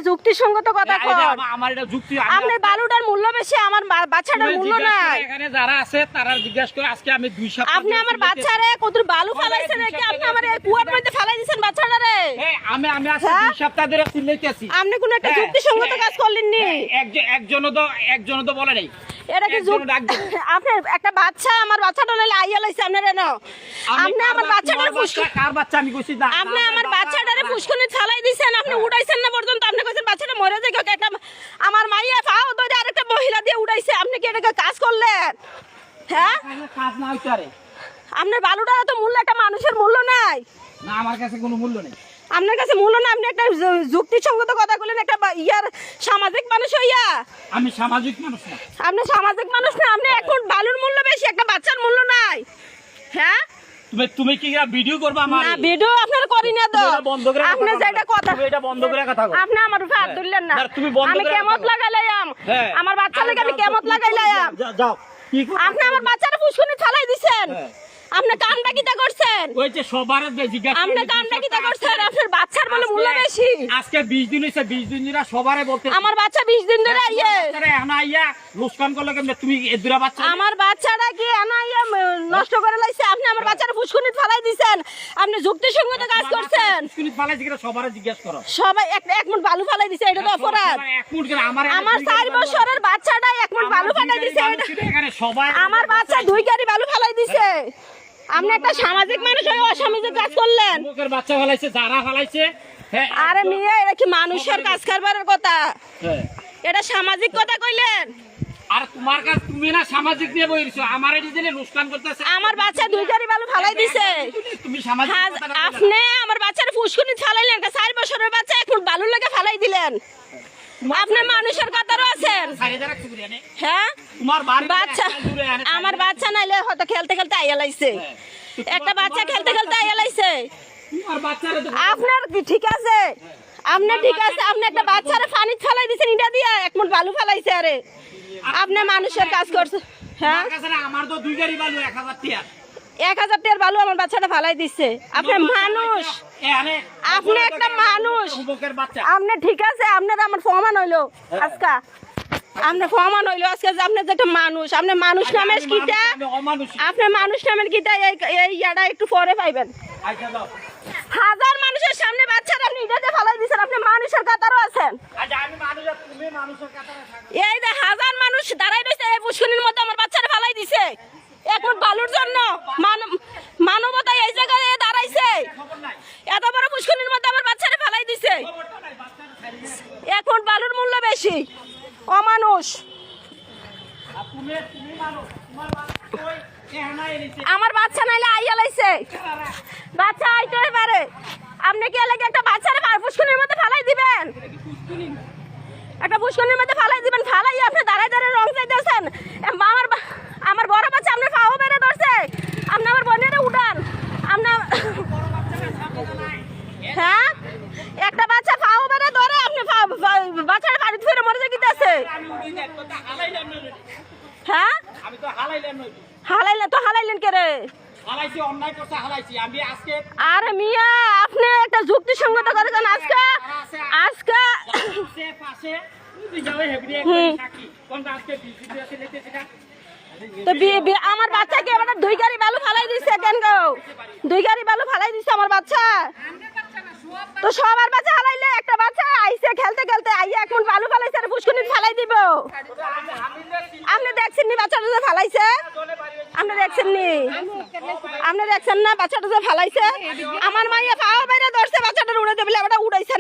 যুক্তিসঙ্গত কথা কর। আমার এটা যুক্তি। আপনি বালুটার মূল্য বেশি, আমার বাচ্চাটার মূল্য নাই। এখানে যারা আছে তারা জিজ্ঞাসা করে আজকে আমি 2 সপ্তাহ আপনি আমার বাচ্চারে কত বালু ফালাইছেন নাকি? আপনি আমার এই কুয়ার মধ্যে ফালাই দিয়েছেন বাচ্চাটারে। আমি আজকে 2 সপ্তাহ ধরে চিল্লাইতেছি। আপনি কোন একটা যুক্তিসঙ্গত কাজ করলেন নি? একজনও তো বলে নাই। এটা কি আপনার একটা বাচ্চা, আমার বাচ্চাটা নাইলে আইয়া লাইছে আপনার এনো। আপনি আমার বাচ্চাটার কার বাচ্চা আমি কইছি না। আপনি আমার বাচ্চাটারে ফুসকুনি ফালাই দিয়েছেন, আপনি উড়াইছেন না পর্যন্ত। আপনি কইছেন বাচ্চাটা মরে যায়, একটা আমার মাইয়া পাও ধরে আরেকটা মহিলা দিয়ে উড়াইছে। আপনি কি এটা কাজ করলেন? হ্যাঁ, কাজ না হইতারে। আপনার বালুটার তো মূল্য, একটা মানুষের মূল্য নাই। না, আমার কাছে কোনো মূল্য নেই। আপনার কাছে মূল্য না, আপনি একটা যুক্তিসঙ্গত কথা বললেন, একটা ইয়ার সামাজিক মানুষ হইয়া। আমি সামাজিক মানুষ না। আপনি সামাজিক মানুষ না, আপনি এখন বালুর মূল্য বেশি, একটা বাচ্চার মূল্য নাই। হ্যাঁ, তুমি কি ভিডিও করবা? আমার না, ভিডিও আপনার করি না তো। বন্ধ করে আপনি যেটা কথা, তুমি এটা বন্ধ করে কথা বলো। আপনি আমার উপর হাত দিলেন না। তুমি বন্ধ আমি করে কেমত লাগাইলাম, আমার বাচ্চা লাগে আমি কেমত লাগাইলাম। যাও। কি আপনি আমার বাচ্চাটা ফুসকুনি ফালাই দিছেন। আপনি কামটা কিটা করছেন? ওই যে সবারে জিজ্ঞাসা আপনি কামটা কিটা করছেন? আপনার বাচ্চার বলে মূল্য বেশি। আজকে 20 দিন হইছে, 20 দিন ধরে সবারে বলতে আমার বাচ্চা 20 দিন ধরে আইয়ে এনা আইয়া লুস্কান করলে কেমনে? তুমি এদুরা বাচ্চা, আমার বাচ্চাটা কি এনা আইয়া নষ্ট করে লাইছে? আপনি আমার বাচ্চাটা ফুসকুনি ফালাই দিছেন। আপনি যুক্তিসঙ্গত কাজ করছেন। ফুসকুনি ফালাইছে কিনা সবারে জিজ্ঞাসা করো। সবাই এক মুঠ বালু ফালাই দিছে, এটা তো অপরাধ। এক মুঠ করে আমার 4 বছরের বাচ্চাটা এক মুঠ বালু ফালাই দিছে। এখানে সবাই আমার বাচ্চা 2 গাড়ি বালু ফালাই দিছে। আপনি একটা সামাজিক মানুষ হয়ে অসামাজিক কাজ করলেন। মুখের বাচ্চা ফালাইছে, যারা ফালাইছে। আরে মিয়া, এটা কি মানুষের কাজ কারবারের কথা? এটা সামাজিক কথা কইলেন। আর তোমার কাছে তুমি না সামাজিক নিয়ে বইছো, আমারে দিলে লুস্কান করতেছে। আমার বাচ্চা 2 গাড়ি বালু ফালাই দিছে। তুমি সামাজিক কথা আপনি আমার বাচ্চার ফুসকুনি ফালাইলেন, 4 বছরের বাচ্চা এখন বালুর লাগা ফালাই দিলেন। আপনি মানুষের কাতারও আছেন। হ্যাঁ, তোমার বাচ্চা, আমার বাচ্চা নাইলে হয়তো খেলতে খেলতে আইয়া লাইছে। একটা বাচ্চা খেলতে খেলতে আইয়া লাইছে। আপনার কি ঠিক আছে? আপনার ঠিক আছে, আপনি একটা বাচ্চারে পানি ফালাই দিছেন, ইটা দিয়া এক মুঠ বালু ফালাইছে। আরে আপনি মানুষের কাজ করছেন। হ্যাঁ, আমার তো 2 গাড়ি বালু 1000 টাকা। 1000 টাকার বালু আমার বাচ্চাটা ফালাই দিচ্ছে। আপনি মানুষ, আপনি একটা মানুষ। আপনি ঠিক আছে, আপনার আমার প্রমাণ হইলো আজকে। আপনি প্রমাণ হইলো আজকে যে আপনি যেটা মানুষ। আপনি মানুষ নামের কিটা, আপনি মানুষ নামের কিটা এই ইয়াটা একটু পরে পাইবেন। হাজার মানুষের সামনে বাচ্চারা আপনি ইটাতে ফালাই দিচ্ছেন। আপনি মানুষের কাতারও আছেন। এই যে হাজার মানুষ দাঁড়াই রয়েছে এই পুষ্করিণীর মধ্যে, আমার বাচ্চারা ফালাই দিছে এখন বালুর জন্য। মানবতা এই জায়গায় দাঁড়াইছে, এত বড় পুষ্করিণীর মধ্যে আমার বাচ্চারা ফালাই দিছে। এখন বালুর মূল্য বেশি, অমানুষ। আমার বাচ্চা নাইলে আইয়া লাইছে, বাচ্চা আইতেই পারে। আপনি কি এলাকা একটা বাচ্চারে পুষ্করিণীর মধ্যে ফালাই দিবেন? একটা পুষ্করিণীর মধ্যে ফালাই দিবেন? ফালাই আপনি দাঁড়ায় দাঁড়ায় রং চাইতেছেন। আমার বড় বাচ্চা আপনার পাও বেড়ে ধরছে, আপনি আমার বোনেরে উঠান। আপনার হ্যাঁ, একটা বাচ্চা পাও বেড়ে ধরে, আপনি বাচ্চারা বাড়ি ফিরে মরে যেতেছে। হ্যাঁ, হালাইলেন তো, হালাইলেন কে রে? আরে মিয়া, আপনি একটা যুক্তিসঙ্গত করেছেন আজকে। আমার বাচ্চাকে এবার 2 গাড়ি বালু ফালাই দিচ্ছে কেন গো? 2 গাড়ি বালু ফালাই দিচ্ছে আমার বাচ্চা। তো সবার বাচ্চা হালাইলে, একটা বাচ্চা আইসে খেলতে খেলতে আইয়া এখন বালু ফালাইছে, আর পুষ্করিণী ফালাই দিব। আপনি দেখছেন নি বাচ্চাটা যে ফালাইছে? আপনি দেখছেন নি? আপনি দেখছেন না বাচ্চাটা যে ফালাইছে? আমার মাইয়া পাও বাইরে ধরছে, বাচ্চাটা উড়ে দেবে, ওটা উড়াইছে